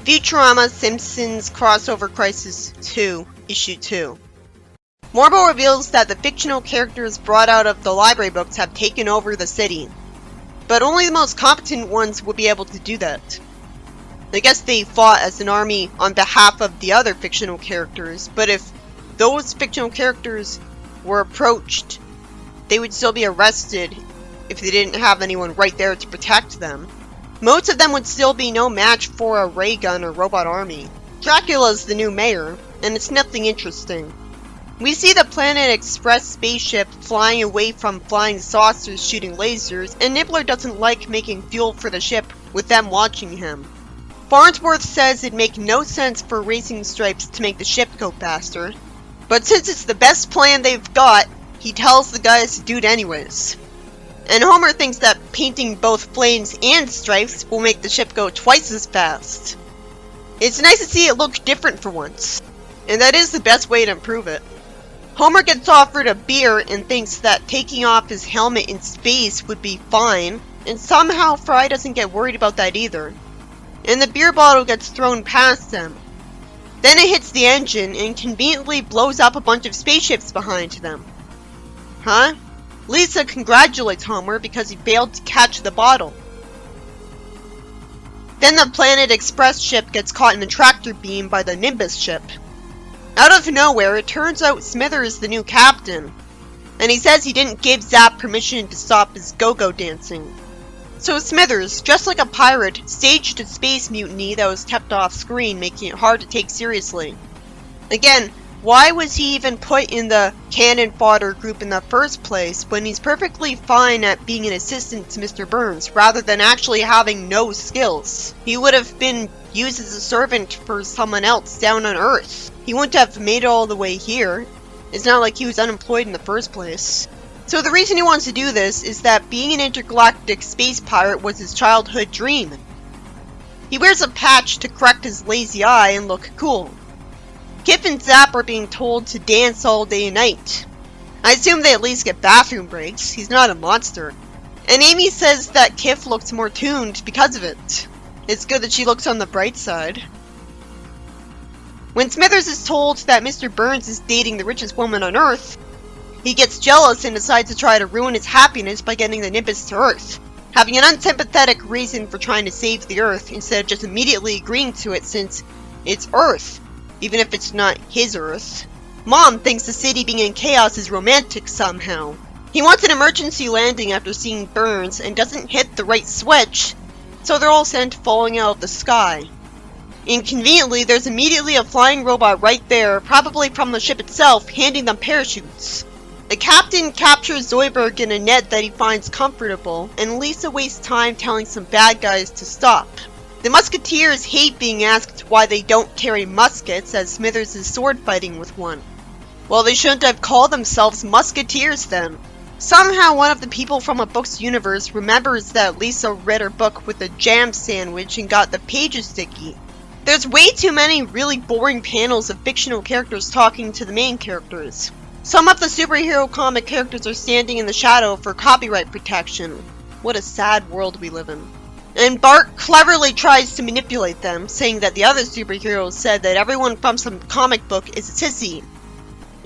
Futurama Simpsons Crossover Crisis 2, Issue 2. Morbo reveals that the fictional characters brought out of the library books have taken over the city. But only the most competent ones would be able to do that. I guess they fought as an army on behalf of the other fictional characters, but if those fictional characters were approached, they would still be arrested if they didn't have anyone right there to protect them. Most of them would still be no match for a ray gun or robot army. Dracula's the new mayor, and it's nothing interesting. We see the Planet Express spaceship flying away from flying saucers shooting lasers, and Nibbler doesn't like making fuel for the ship with them watching him. Farnsworth says it'd make no sense for Racing Stripes to make the ship go faster, but since it's the best plan they've got, he tells the guys to do it anyways. And Homer thinks that painting both flames and stripes will make the ship go twice as fast. It's nice to see it look different for once, and that is the best way to improve it. Homer gets offered a beer and thinks that taking off his helmet in space would be fine, and somehow Fry doesn't get worried about that either. And the beer bottle gets thrown past them. Then it hits the engine and conveniently blows up a bunch of spaceships behind them. Huh? Lisa congratulates Homer because he failed to catch the bottle. Then the Planet Express ship gets caught in a tractor beam by the Nimbus ship. Out of nowhere, it turns out Smithers is the new captain, and he says he didn't give Zap permission to stop his go-go dancing. So Smithers, just like a pirate, staged a space mutiny that was kept off screen, making it hard to take seriously. Again, why was he even put in the cannon fodder group in the first place when he's perfectly fine at being an assistant to Mr. Burns rather than actually having no skills? He would have been used as a servant for someone else down on Earth. He wouldn't have made it all the way here. It's not like he was unemployed in the first place. So the reason he wants to do this is that being an intergalactic space pirate was his childhood dream. He wears a patch to correct his lazy eye and look cool. Kip and Zap are being told to dance all day and night. I assume they at least get bathroom breaks. He's not a monster. And Amy says that Kip looks more tuned because of it. It's good that she looks on the bright side. When Smithers is told that Mr. Burns is dating the richest woman on Earth, he gets jealous and decides to try to ruin his happiness by getting the Nimbus to Earth, having an unsympathetic reason for trying to save the Earth instead of just immediately agreeing to it since it's Earth. Even if it's not his Earth. Mom thinks the city being in chaos is romantic somehow. He wants an emergency landing after seeing Burns and doesn't hit the right switch, so they're all sent falling out of the sky. Inconveniently, there's immediately a flying robot right there, probably from the ship itself, handing them parachutes. The captain captures Zoidberg in a net that he finds comfortable, and Lisa wastes time telling some bad guys to stop. The Musketeers hate being asked why they don't carry muskets, as Smithers is sword fighting with one. Well, they shouldn't have called themselves Musketeers then. Somehow one of the people from a book's universe remembers that Lisa read her book with a jam sandwich and got the pages sticky. There's way too many really boring panels of fictional characters talking to the main characters. Some of the superhero comic characters are standing in the shadow for copyright protection. What a sad world we live in. And Bart cleverly tries to manipulate them, saying that the other superheroes said that everyone from some comic book is a sissy.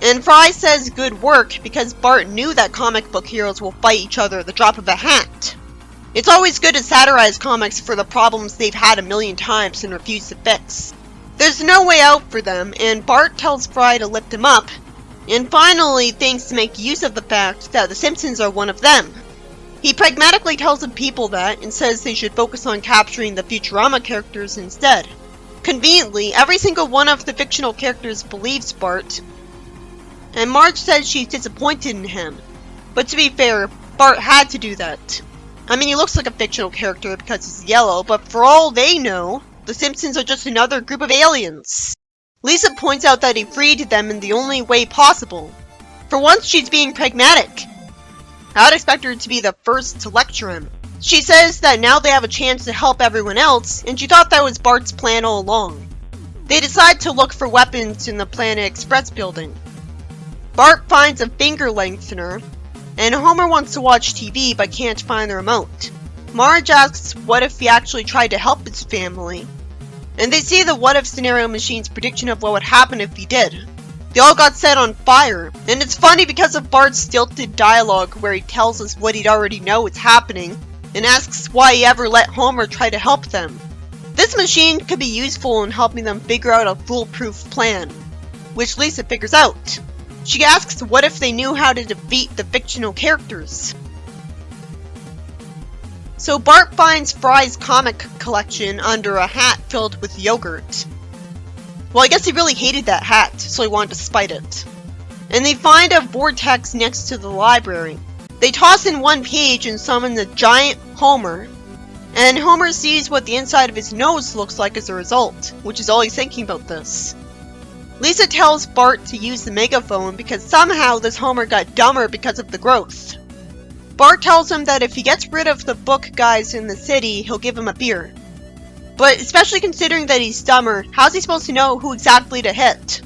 And Fry says good work because Bart knew that comic book heroes will fight each other at the drop of a hat. It's always good to satirize comics for the problems they've had a million times and refuse to fix. There's no way out for them, and Bart tells Fry to lift him up, and finally thinks to make use of the fact that the Simpsons are one of them. He pragmatically tells the people that and says they should focus on capturing the Futurama characters instead. Conveniently, every single one of the fictional characters believes Bart, and Marge says she's disappointed in him. But to be fair, Bart had to do that. I mean, he looks like a fictional character because he's yellow, but for all they know, the Simpsons are just another group of aliens. Lisa points out that he freed them in the only way possible. For once, she's being pragmatic. I'd expect her to be the first to lecture him. She says that now they have a chance to help everyone else, and she thought that was Bart's plan all along. They decide to look for weapons in the Planet Express building. Bart finds a finger lengthener, and Homer wants to watch TV but can't find the remote. Marge asks what if he actually tried to help his family, And they see the what-if scenario machine's prediction of what would happen if he did. They all got set on fire, and it's funny because of Bart's stilted dialogue where he tells us what he'd already know is happening, and asks why he ever let Homer try to help them. This machine could be useful in helping them figure out a foolproof plan, which Lisa figures out. She asks what if they knew how to defeat the fictional characters. So Bart finds Fry's comic collection under a hat filled with yogurt. Well, I guess he really hated that hat, so he wanted to spite it. And they find a vortex next to the library. They toss in one page and summon the giant Homer, and Homer sees what the inside of his nose looks like as a result, which is all he's thinking about this. Lisa tells Bart to use the megaphone because somehow this Homer got dumber because of the growth. Bart tells him that if he gets rid of the book guys in the city, he'll give him a beer. But especially considering that he's dumber, how's he supposed to know who exactly to hit?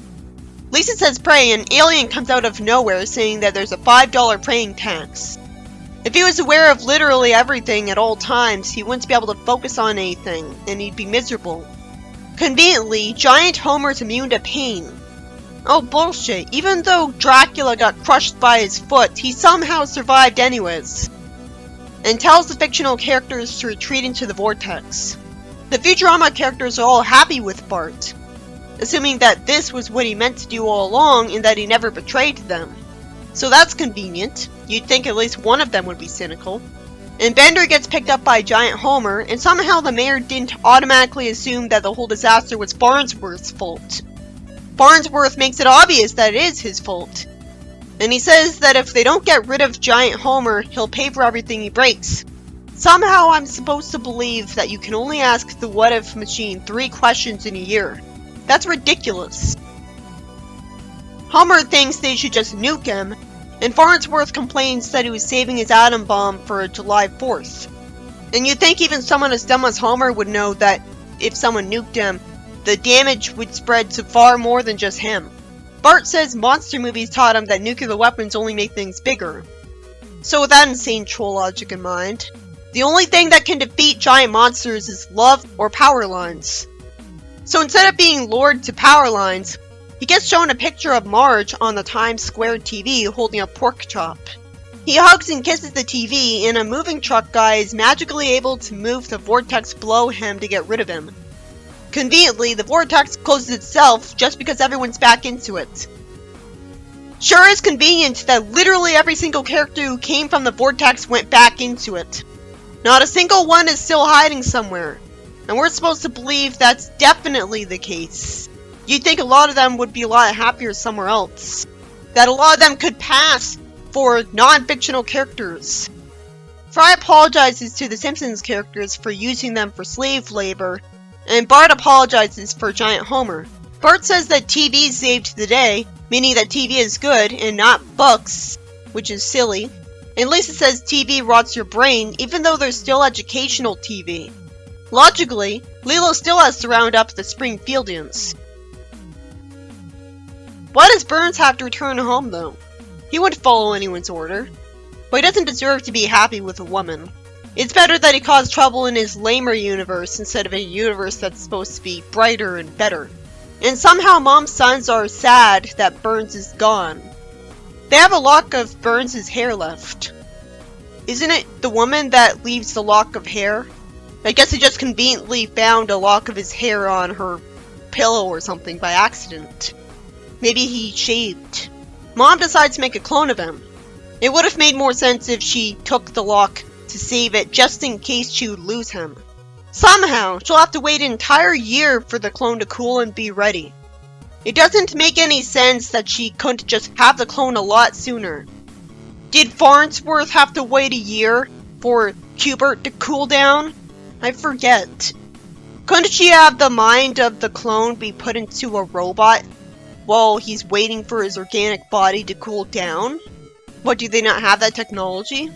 Lisa says pray, and Alien comes out of nowhere saying that there's a $5 praying tax. If he was aware of literally everything at all times, he wouldn't be able to focus on anything, and he'd be miserable. Conveniently, Giant Homer's immune to pain. Oh bullshit, even though Dracula got crushed by his foot, he somehow survived anyways. And tells the fictional characters to retreat into the vortex. The Futurama characters are all happy with Bart, assuming that this was what he meant to do all along and that he never betrayed them. So that's convenient. You'd think at least one of them would be cynical. And Bender gets picked up by Giant Homer, and somehow the mayor didn't automatically assume that the whole disaster was Farnsworth's fault. Farnsworth makes it obvious that it is his fault. And he says that if they don't get rid of Giant Homer, he'll pay for everything he breaks. Somehow I'm supposed to believe that you can only ask the what-if machine 3 questions in a year. That's ridiculous. Homer thinks they should just nuke him, and Farnsworth complains that he was saving his atom bomb for July 4th. And you'd think even someone as dumb as Homer would know that if someone nuked him, the damage would spread to far more than just him. Bart says monster movies taught him that nuclear weapons only make things bigger. So with that insane troll logic in mind, the only thing that can defeat giant monsters is love or power lines. So instead of being lured to power lines, he gets shown a picture of Marge on the Times Square TV holding a pork chop. He hugs and kisses the TV, and a moving truck guy is magically able to move the vortex below him to get rid of him. Conveniently, the vortex closes itself just because everyone's back into it. Sure is convenient that literally every single character who came from the vortex went back into it. Not a single one is still hiding somewhere, and we're supposed to believe that's definitely the case. You'd think a lot of them would be a lot happier somewhere else. That a lot of them could pass for non-fictional characters. Fry apologizes to the Simpsons characters for using them for slave labor, and Bart apologizes for Giant Homer. Bart says that TV saved the day, meaning that TV is good and not books, which is silly. And Lisa says TV rots your brain, even though there's still educational TV. Logically, Lilo still has to round up the Springfieldians. Why does Burns have to return home though? He wouldn't follow anyone's order. But he doesn't deserve to be happy with a woman. It's better that he caused trouble in his lamer universe instead of a universe that's supposed to be brighter and better. And somehow Mom's sons are sad that Burns is gone. They have a lock of Burns' hair left. Isn't it the woman that leaves the lock of hair? I guess he just conveniently found a lock of his hair on her pillow or something by accident. Maybe he shaved. Mom decides to make a clone of him. It would have made more sense if she took the lock to save it just in case she would lose him. Somehow, she'll have to wait an entire year for the clone to cool and be ready. It doesn't make any sense that she couldn't just have the clone a lot sooner. Did Farnsworth have to wait a year for Hubert to cool down? I forget. Couldn't she have the mind of the clone be put into a robot while he's waiting for his organic body to cool down? What, do they not have that technology?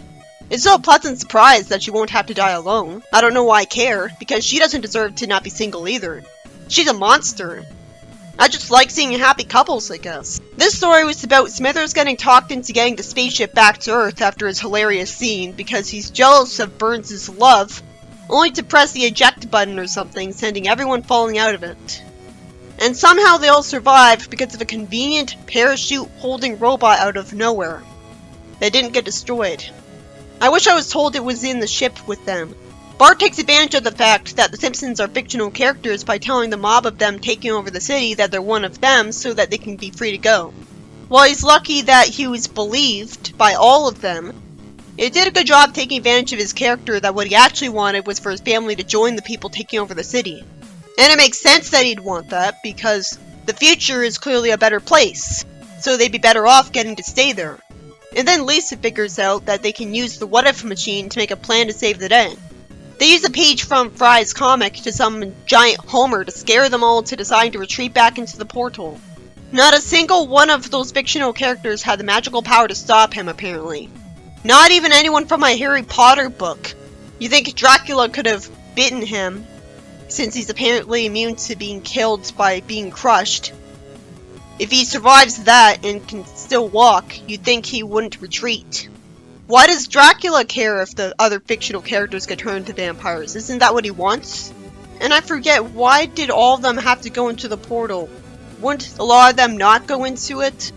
It's so a pleasant surprise that she won't have to die alone. I don't know why I care, because she doesn't deserve to not be single either. She's a monster. I just like seeing happy couples, I guess. This story was about Smithers getting talked into getting the spaceship back to Earth after his hilarious scene because he's jealous of Burns' love, only to press the eject button or something, sending everyone falling out of it. And somehow they all survived because of a convenient parachute-holding robot out of nowhere. They didn't get destroyed. I wish I was told it was in the ship with them. Bart takes advantage of the fact that the Simpsons are fictional characters by telling the mob of them taking over the city that they're one of them so that they can be free to go. While he's lucky that he was believed by all of them, it did a good job taking advantage of his character that what he actually wanted was for his family to join the people taking over the city. And it makes sense that he'd want that because the future is clearly a better place, so they'd be better off getting to stay there. And then Lisa figures out that they can use the what-if machine to make a plan to save the day. They use a page from Fry's comic to summon Giant Homer to scare them all into deciding to retreat back into the portal. Not a single one of those fictional characters had the magical power to stop him, apparently. Not even anyone from my Harry Potter book. You think Dracula could have bitten him, since he's apparently immune to being killed by being crushed. If he survives that and can still walk, you'd think he wouldn't retreat. Why does Dracula care if the other fictional characters get turned into vampires? Isn't that what he wants? And I forget, why did all of them have to go into the portal? Wouldn't a lot of them not go into it?